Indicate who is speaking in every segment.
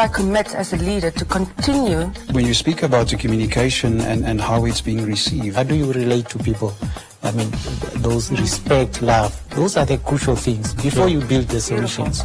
Speaker 1: I commit as a leader to continue.
Speaker 2: When you speak about the communication and how it's being received,
Speaker 3: how do you relate to people? I mean, those respect, love, those are the crucial things before you build the solutions.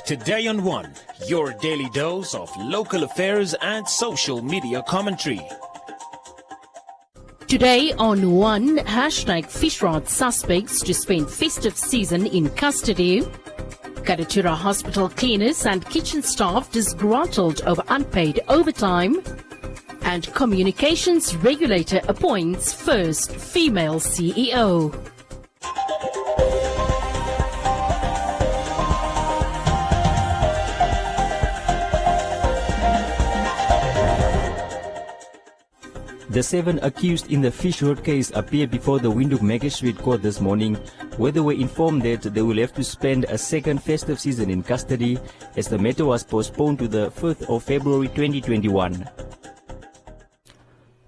Speaker 4: Today on One, your daily dose of local affairs and social media commentary.
Speaker 5: Today on One, hashtag fishrod suspects to spend festive season in custody. Karatura hospital cleaners and kitchen staff disgruntled over unpaid overtime. And communications regulator appoints first female CEO.
Speaker 6: The 7 accused in the Fish Road case appeared before the Windhoek Magistrate Court this morning, where they were informed that they will have to spend a second festive season in custody as the matter was postponed to the 5th of February 2021.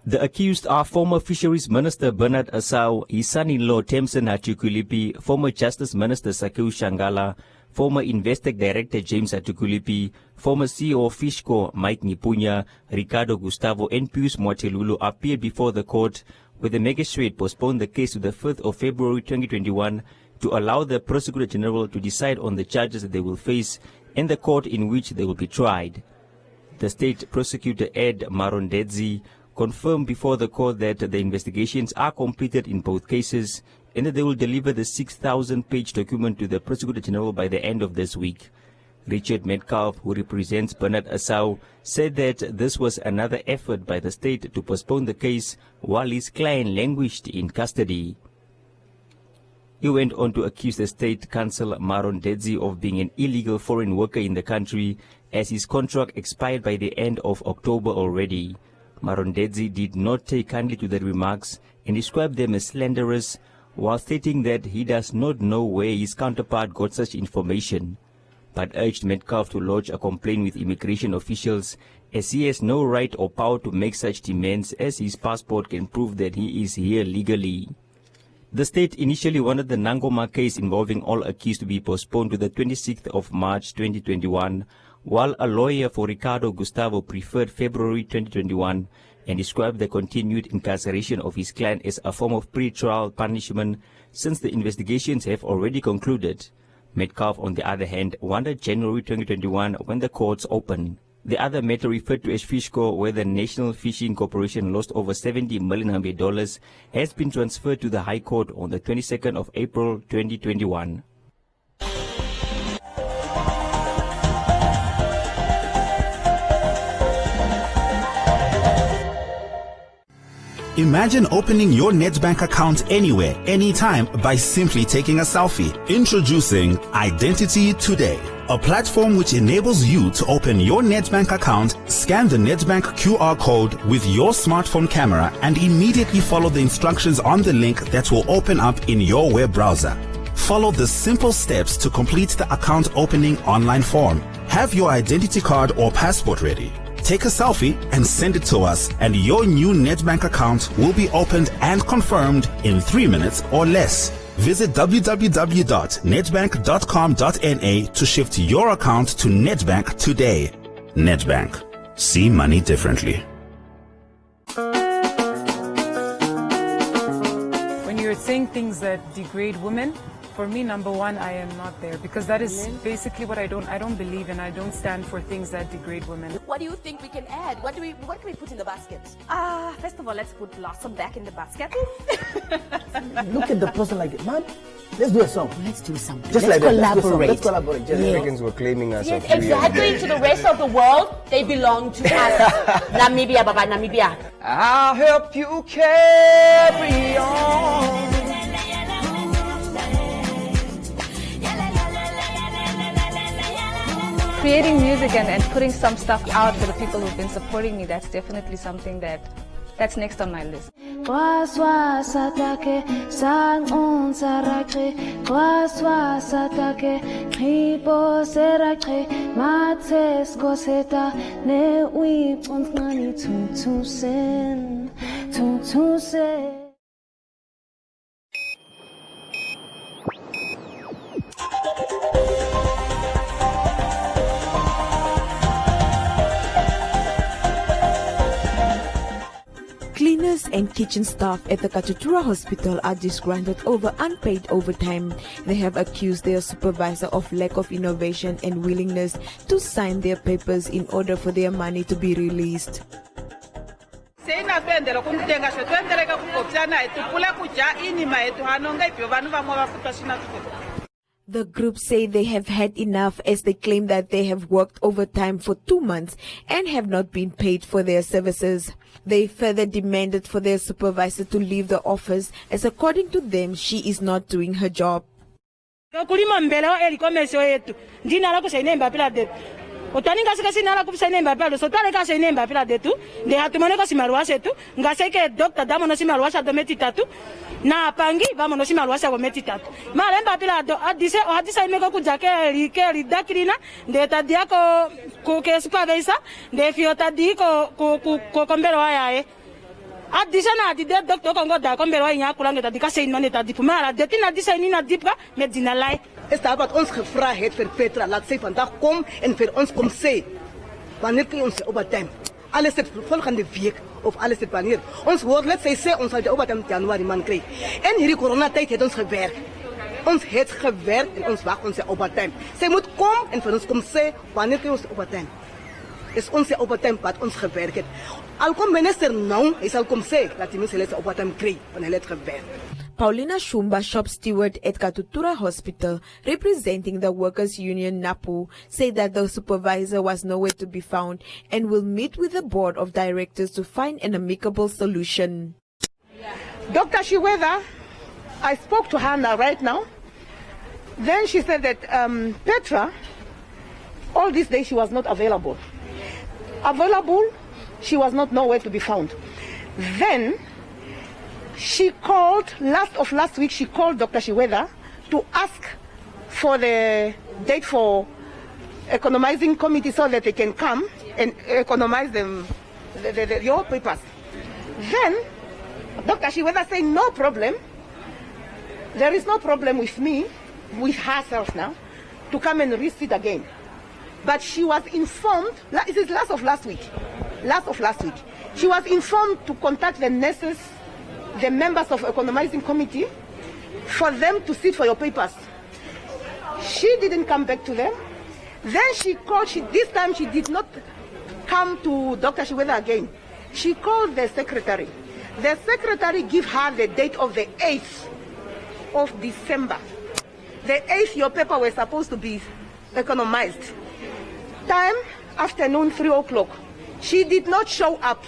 Speaker 6: The accused are former Fisheries Minister Bernard Asau, his son-in-law Tamsin Hatukulipi, former Justice Minister Sakiu Shangala, former Investec Director James Hatukulipi, former CEO of Fishco Mike Nipunya, Ricardo Gustavo and Pius Motelulu appeared before the court, where the magistrate postponed the case to the 5th of February 2021 to allow the Prosecutor General to decide on the charges that they will face and the court in which they will be tried. The State Prosecutor Ed Marondedzi confirmed before the court that the investigations are completed in both cases and that they will deliver the 6,000-page document to the Prosecutor General by the end of this week. Richard Metcalf, who represents Bernard Asau, said that this was another effort by the state to postpone the case while his client languished in custody. He went on to accuse the State Counsel Marondedzi of being an illegal foreign worker in the country, as his contract expired by the end of October already. Marondedzi did not take kindly to the remarks and described them as slanderous, while stating that he does not know where his counterpart got such information, but urged Metcalf to lodge a complaint with immigration officials, as he has no right or power to make such demands, as his passport can prove that he is here legally. The state initially wanted the Nangoma case involving all accused to be postponed to the 26th of March 2021, while a lawyer for Ricardo Gustavo preferred February 2021 and described the continued incarceration of his client as a form of pre-trial punishment since the investigations have already concluded. Metcalf, on the other hand, wanted January 2021 when the courts open. The other matter, referred to as Fishco, where the National Fishing Corporation lost over $70 million, has been transferred to the High Court on the 22nd of April 2021.
Speaker 7: Imagine opening your Nedbank account anywhere, anytime by simply taking a selfie. Introducing Identity Today, a platform which enables you to open your Nedbank account, scan the Nedbank QR code with your smartphone camera, and immediately follow the instructions on the link that will open up in your web browser. Follow the simple steps to complete the account opening online form. Have your identity card or passport ready. Take a selfie and send it to us, and your new Nedbank account will be opened and confirmed in 3 minutes or less. Visit www.nedbank.com.na to shift your account to Nedbank today. Nedbank. See money differently.
Speaker 8: When you're saying things that degrade women, for me, number one, I am not there, because that is basically what I don't believe in. I don't stand for things that degrade women.
Speaker 9: What do you think we can add? What can we put in the basket? First of all, let's put Blossom back in the basket.
Speaker 10: Look at the person like, man, let's do a song.
Speaker 9: Let's do something.
Speaker 10: Just
Speaker 9: let's
Speaker 10: like
Speaker 9: collaborate.
Speaker 10: Let's collaborate.
Speaker 11: Just Africans were claiming us.
Speaker 9: Yes, exactly. To the rest of the world, they belong to us. Namibia, Baba, Namibia.
Speaker 11: I'll help you carry on.
Speaker 12: creating music and putting some stuff out for the people who've been supporting me, that's definitely something that's next on my list.
Speaker 13: Cleaners and kitchen staff at the Katutura Hospital are disgruntled over unpaid overtime. They have accused their supervisor of lack of innovation and willingness to sign their papers in order for their money to be released. The group say they have had enough as they claim that they have worked overtime for 2 months and have not been paid for their services. They further demanded for their supervisor to leave the office as according to them she is not doing her job.
Speaker 14: Utaninga sika sinala kupsaine mbapalo so tale ka sine mbapila detu de hatumane ko simalwa setu ngaseke doctor damo no simalwa sa dometi tatu na pangi vamo no simalwa sa dometi tatu male mbapila do adise o hadisa imeko kujake li dakirina de tadia ko ke supervisor de fiota di ko kombero ayae adise na di de doctor ko ngoda kombero nya kulanga tadika sein maneta dipumara de tina dise ni na dipka medina lai.
Speaker 10: Is daar wat ons gevraagd heeft voor Petra, laat zij vandaag komen en voor ons komt zij. Wanneer kun je ons overtime? Alles het volgende week of alles het wanneer. Ons woord, let zij zeggen, ons zal de overtime januari man krijgen. En hier coronatijd heeft ons gewerkt. Ons heeft gewerkt en ons wacht onze overtime. Zij moet komen en voor ons komt zij, wanneer kun je ons overtime? Is onze overtime wat ons gewerkt heeft. Al komt minister nou, hij zal komen zeggen, dat hij mensen overtime krijgt, want hij heeft gewerkt.
Speaker 13: Paulina Shumba, shop steward at Katutura Hospital, representing the Workers' Union NAPU, said that the supervisor was nowhere to be found and will meet with the board of directors to find an amicable solution.
Speaker 10: Dr. Shiweda, I spoke to her now, right now. Then she said that Petra, all these days she was not available. She was not nowhere to be found. Then she called, last week, she called Dr. Shiweda to ask for the date for economizing committee so that they can come and economize them, your papers. Then Dr. Shiweda said, no problem. There is no problem with me, with herself now, to come and resit again. But she was informed, this is last of last week. She was informed to contact the nurses, the members of economizing committee, for them to sit for your papers. She didn't come back to them. Then she called, this time she did not come to Dr. Shiweda again. She called the secretary. The secretary gave her the date of the 8th of December. The 8th, your paper was supposed to be economized. Time, afternoon, 3 o'clock. She did not show up.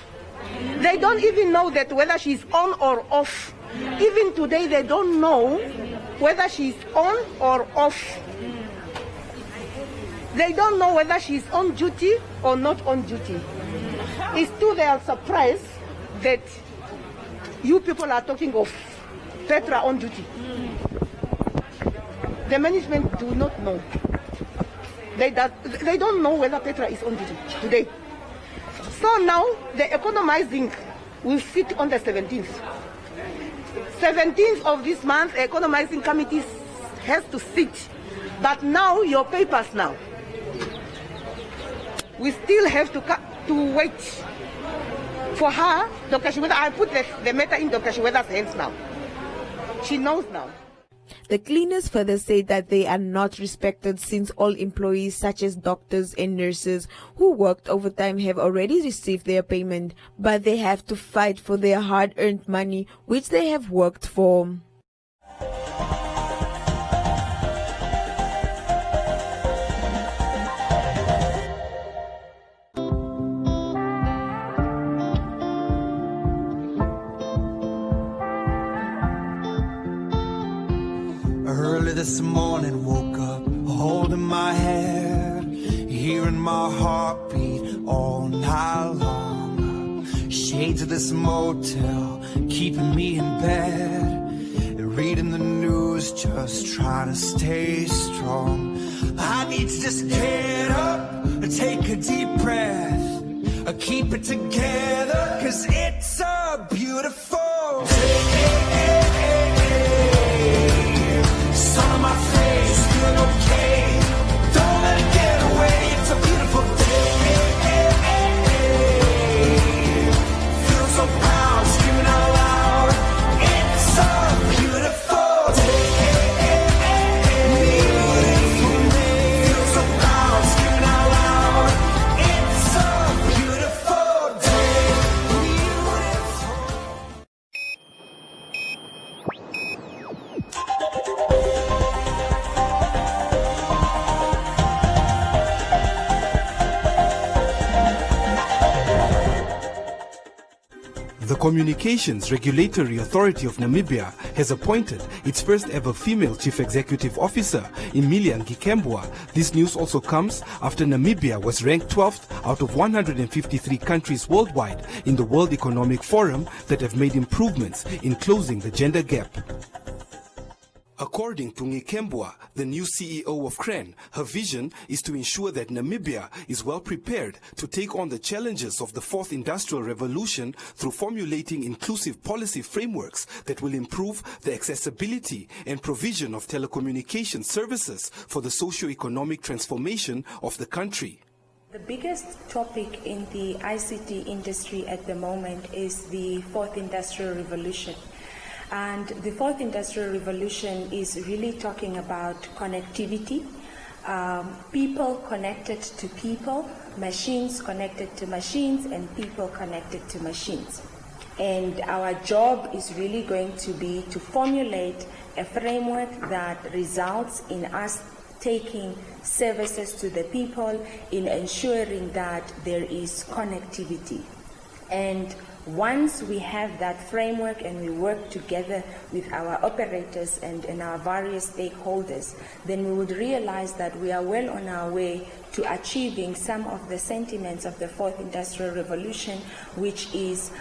Speaker 10: They don't even know that whether she's on or off. Even today, they don't know whether she's on or off. They don't know whether she's on duty or not on duty. It's to their surprise that you people are talking of Petra on duty. The management do not know. They don't know whether Petra is on duty today. So now the economizing will sit on the 17th. 17th of this month, the economizing committee has to sit. But now your papers now. We still have to wait for her, Dr. Shiweda. I put the matter in Dr. Shiweda's hands now. She knows now.
Speaker 13: The cleaners further say that they are not respected since all employees such as doctors and nurses who worked overtime have already received their payment, but they have to fight for their hard-earned money which they have worked for.
Speaker 15: Early this morning, woke up holding my hair. my heartbeat all night long. Shades of this motel keeping me in bed. Reading the news, just trying to stay strong. I need to just get up and take a deep breath. Keep it together, 'cause it's a beautiful day. Sun on my face, feeling okay. Don't let it get away, it's a beautiful day. Feel so proud, screaming out loud. It's a beautiful day. Feel so proud, screaming out loud. It's a beautiful day.
Speaker 16: The Communications Regulatory Authority of Namibia has appointed its first ever female chief executive officer, Emilia Ngikembwa. This news also comes after Namibia was ranked 12th out of 153 countries worldwide in the World Economic Forum that have made improvements in closing the gender gap. According to Ngikembwa, the new CEO of CRAN, her vision is to ensure that Namibia is well prepared to take on the challenges of the fourth industrial revolution through formulating inclusive policy frameworks that will improve the accessibility and provision of telecommunication services for the socio-economic transformation of the country.
Speaker 17: The biggest topic in the ICT industry at the moment is the fourth industrial revolution. And the fourth industrial revolution is really talking about connectivity, people connected to people, machines connected to machines, and people connected to machines. And our job is really going to be to formulate a framework that results in us taking services to the people, in ensuring that there is connectivity. And once we have that framework and we work together with our operators and our various stakeholders, then we would realize that we are well on our way to achieving some of the sentiments of the fourth industrial revolution, which is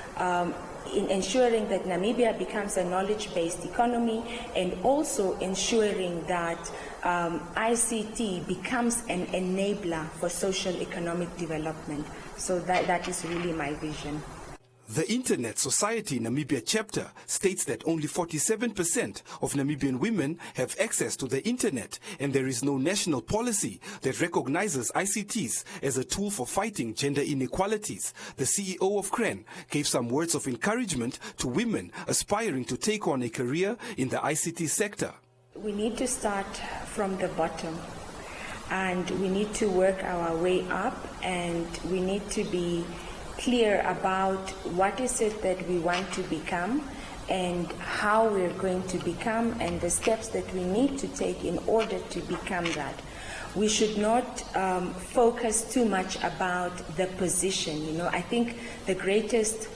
Speaker 17: in ensuring that Namibia becomes a knowledge-based economy, and also ensuring that ICT becomes an enabler for social economic development. So that is really my vision.
Speaker 16: The Internet Society Namibia chapter states that only 47% of Namibian women have access to the Internet, and there is no national policy that recognizes ICTs as a tool for fighting gender inequalities. The CEO of CRAN gave some words of encouragement to women aspiring to take on a career in the ICT sector.
Speaker 17: We need to start from the bottom, and we need to work our way up, and we need to be clear about what is it that we want to become and how we're going to become, and the steps that we need to take in order to become that. We should not focus too much about the position. You know, I think the greatest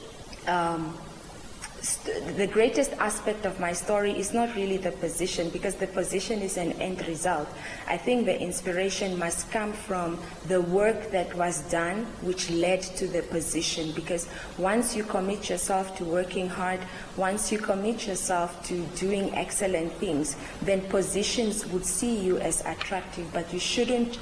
Speaker 17: aspect of my story is not really the position, because the position is an end result. I think the inspiration must come from the work that was done which led to the position, because once you commit yourself to working hard, once you commit yourself to doing excellent things, then positions would see you as attractive, but you shouldn't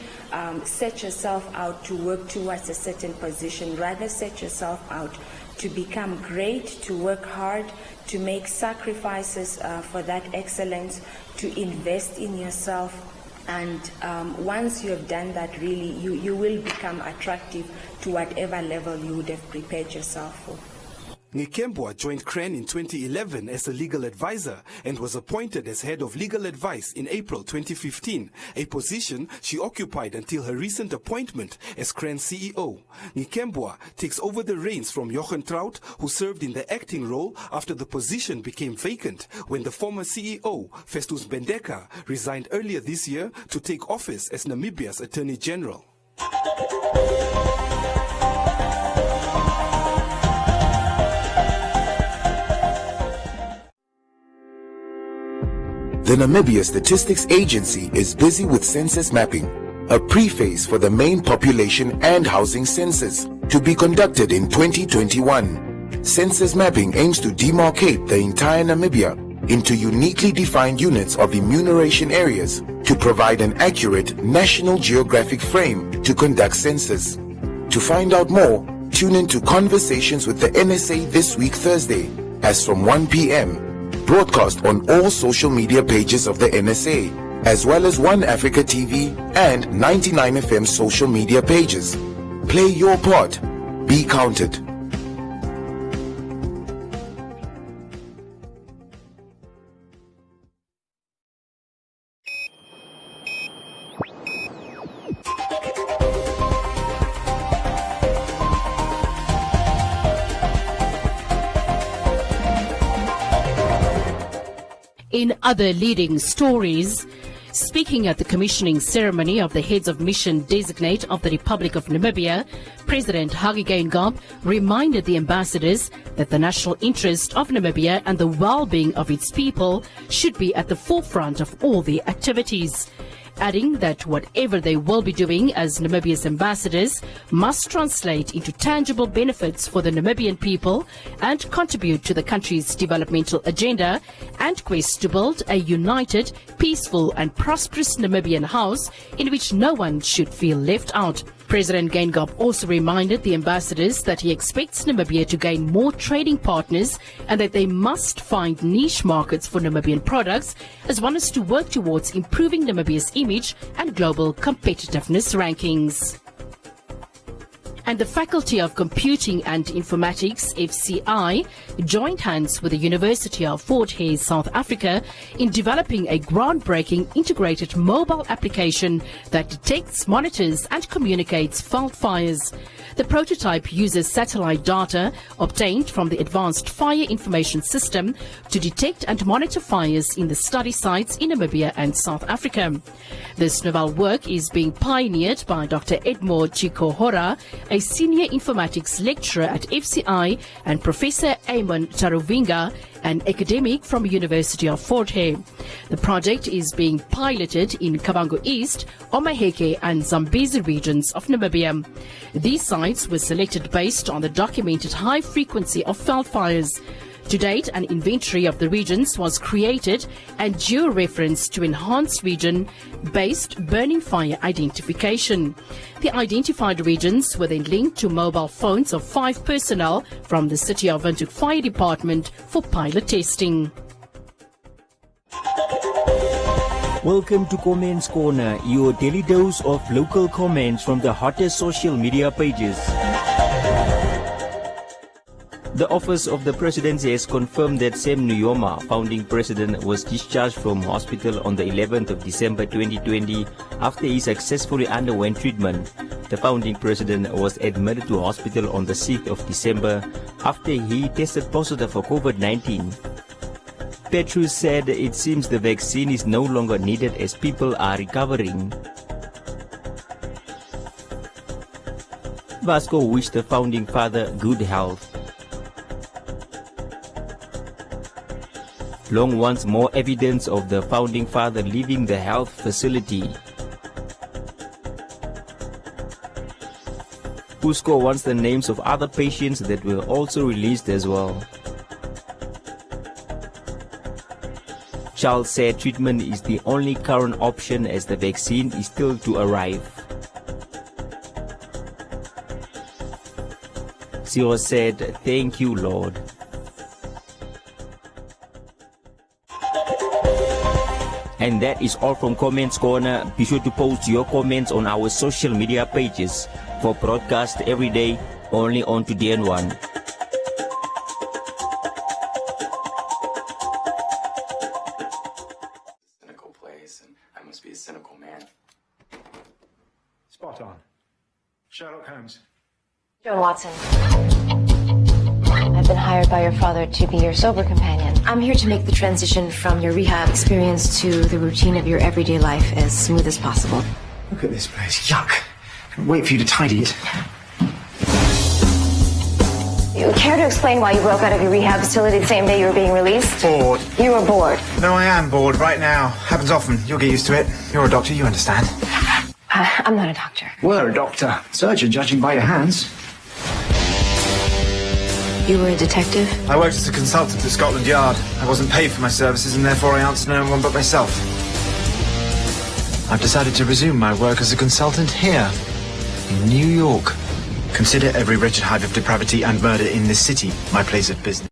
Speaker 17: set yourself out to work towards a certain position. Rather, set yourself out to become great, to work hard, to make sacrifices for that excellence, to invest in yourself. And once you have done that, really, you will become attractive to whatever level you would have prepared yourself for.
Speaker 16: Ngikembwa joined CRAN in 2011 as a legal advisor and was appointed as head of legal advice in April 2015, a position she occupied until her recent appointment as CRAN CEO. Ngikembwa takes over the reins from Jochen Traut, who served in the acting role after the position became vacant when the former CEO, Festus Bendeka, resigned earlier this year to take office as Namibia's Attorney General.
Speaker 18: The Namibia Statistics Agency is busy with census mapping. a preface for the main population and housing census to be conducted in 2021. Census mapping aims to demarcate the entire Namibia into uniquely defined units of enumeration areas to provide an accurate national geographic frame to conduct census. To find out more, tune in to Conversations with the NSA this week Thursday, as from 1 p.m, broadcast on all social media pages of the NSA, as well as One Africa TV and 99 FM social media pages. Play your part. Be counted.
Speaker 5: In other leading stories, speaking at the commissioning ceremony of the Heads of Mission Designate of the Republic of Namibia, President Hage Geingob reminded the ambassadors that the national interest of Namibia and the well-being of its people should be at the forefront of all the activities, adding that whatever they will be doing as Namibia's ambassadors must translate into tangible benefits for the Namibian people and contribute to the country's developmental agenda, and quest to build a united, peaceful and prosperous Namibian house in which no one should feel left out. President Geingob also reminded the ambassadors that he expects Namibia to gain more trading partners and that they must find niche markets for Namibian products, as well as to work towards improving Namibia's image and global competitiveness rankings. And the Faculty of Computing and Informatics, FCI, joined hands with the University of Fort Hare, South Africa, in developing a groundbreaking integrated mobile application that detects, monitors and communicates fault fires. The prototype uses satellite data obtained from the Advanced Fire Information System to detect and monitor fires in the study sites in Namibia and South Africa. This novel work is being pioneered by Dr. Edmore Chikohora, a senior informatics lecturer at FCI, and Professor Eamon Taruvinga, an academic from University of Fort Hare. The project is being piloted in Kavango East, Omaheke and Zambezi regions of Namibia. These sites were selected based on the documented high frequency of veld fires. To date, an inventory of the regions was created and geo-referenced to enhance region-based burning fire identification. The identified regions were then linked to mobile phones of 5 personnel from the City of Windhoek Fire Department for pilot testing.
Speaker 6: Welcome to Comments Corner, your daily dose of local comments from the hottest social media pages. The Office of the Presidency has confirmed that Sam Nujoma, founding president, was discharged from hospital on the 11th of December 2020 after he successfully underwent treatment. The founding president was admitted to hospital on the 6th of December after he tested positive for COVID-19. Petrus said it seems the vaccine is no longer needed as people are recovering. Vasco wished the founding father good health. Long wants more evidence of the founding father leaving the health facility. Cusco wants the names of other patients that were also released as well. Charles said treatment is the only current option as the vaccine is still to arrive. Cyril said, "Thank you, Lord." And that is all from Comments Corner. Be sure to post your comments on our social media pages for broadcast every day only on TDN1.
Speaker 19: Cynical place, and I must be a cynical man.
Speaker 20: Spot on. Sherlock Holmes.
Speaker 21: Joan Watson. I've been hired by your father to be your sober companion. I'm here to make the transition from your rehab experience to the routine of your everyday life as smooth as possible.
Speaker 20: Look at this place. Yuck. Can't wait for you to tidy it.
Speaker 21: You care to explain why you broke out of your rehab facility the same day you were being released?
Speaker 20: Bored.
Speaker 21: You were bored.
Speaker 20: No, I am bored right now. Happens often. You'll get used to it. You're a doctor, you understand.
Speaker 21: I'm not a doctor.
Speaker 20: Were a doctor. Surgeon, judging by your hands.
Speaker 21: You were a detective?
Speaker 20: I worked as a consultant at Scotland Yard. I wasn't paid for my services and therefore I answered no one but myself. I've decided to resume my work as a consultant here, in New York. Consider every wretched hive of depravity and murder in this city my place of business.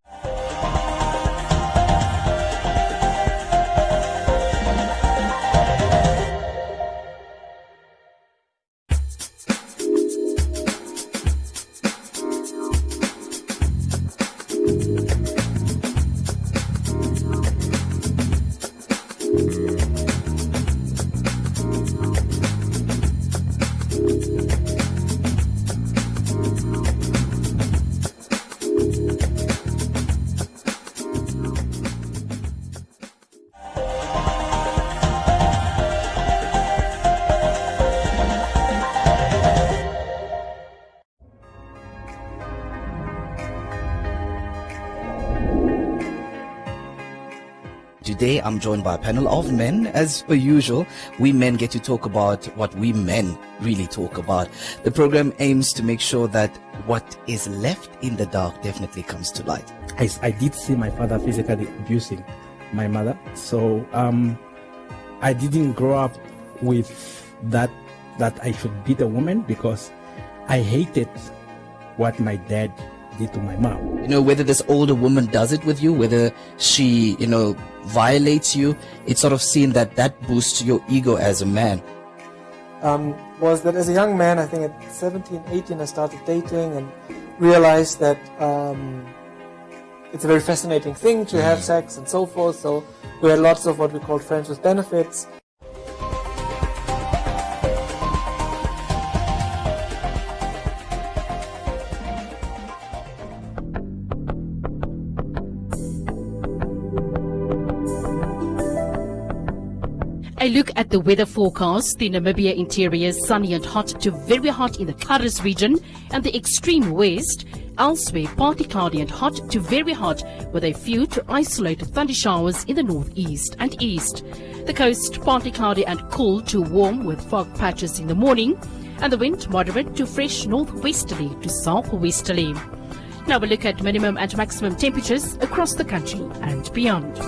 Speaker 1: Today, I'm joined by a panel of men. As per usual, we men get to talk about what we men really talk about. The program aims to make sure that what is left in the dark definitely comes to light.
Speaker 22: I did see my father physically abusing my mother. So I didn't grow up with that I should beat a woman, because I hated what my dad did to my mom.
Speaker 1: You know, whether this older woman does it with you, whether she, violates you, it's sort of seen that boosts your ego as a man.
Speaker 23: Was that as a young man, I think at 17, 18, I started dating and realized that it's a very fascinating thing to have sex and so forth. So we had lots of what we called friends with benefits.
Speaker 5: A look at the weather forecast. The Namibia interior is sunny and hot to very hot in the Karas region and the extreme west. Elsewhere, partly cloudy and hot to very hot, with a few to isolated thunder showers in the northeast and east. The coast, partly cloudy and cool to warm with fog patches in the morning, and the wind moderate to fresh northwesterly to southwesterly. Now we look at minimum and maximum temperatures across the country and beyond.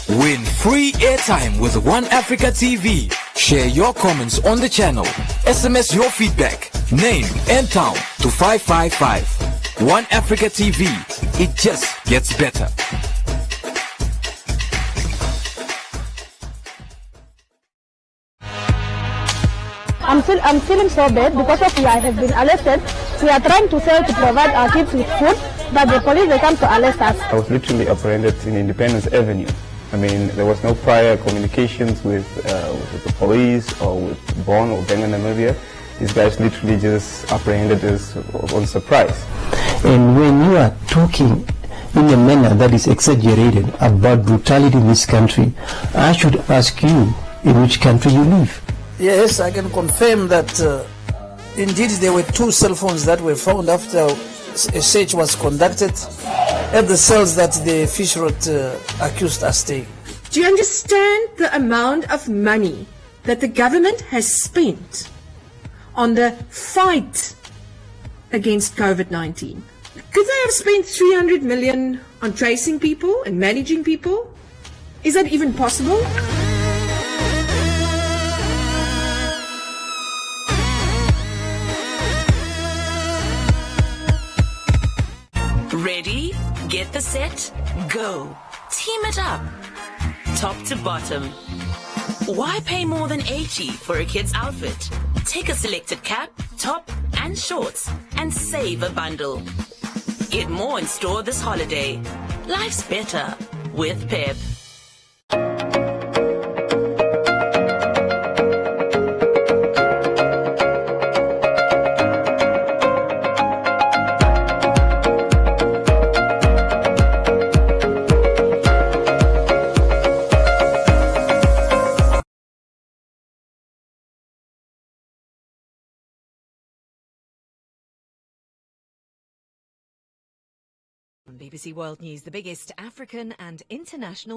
Speaker 2: Win free airtime with One Africa TV. Share your comments on the channel. SMS your feedback, name and town to 555. One Africa TV. It just gets better.
Speaker 3: I'm feeling so bad because of I have been arrested. We are trying to sell to provide our kids with food, but the police, they come to arrest us.
Speaker 4: I was literally apprehended in Independence Avenue. I mean, there was no prior communications with the police or with Bonn or Benga Namibia. These guys literally just apprehended us on surprise.
Speaker 24: And when you are talking in a manner that is exaggerated about brutality in this country, I should ask you in which country you live.
Speaker 25: Yes, I can confirm that indeed there were 2 cell phones that were found after a search was conducted at the cells that the fish rot accused us staying.
Speaker 26: Do you understand the amount of money that the government has spent on the fight against COVID-19? Could they have spent 300 million on tracing people and managing people? Is that even possible?
Speaker 27: Ready, get the set, go. Team it up. Top to bottom. Why pay more than 80 for a kid's outfit? Take a selected cap, top, and shorts and save a bundle. Get more in store this holiday. Life's better with Pep.
Speaker 28: BBC World News, the biggest African and international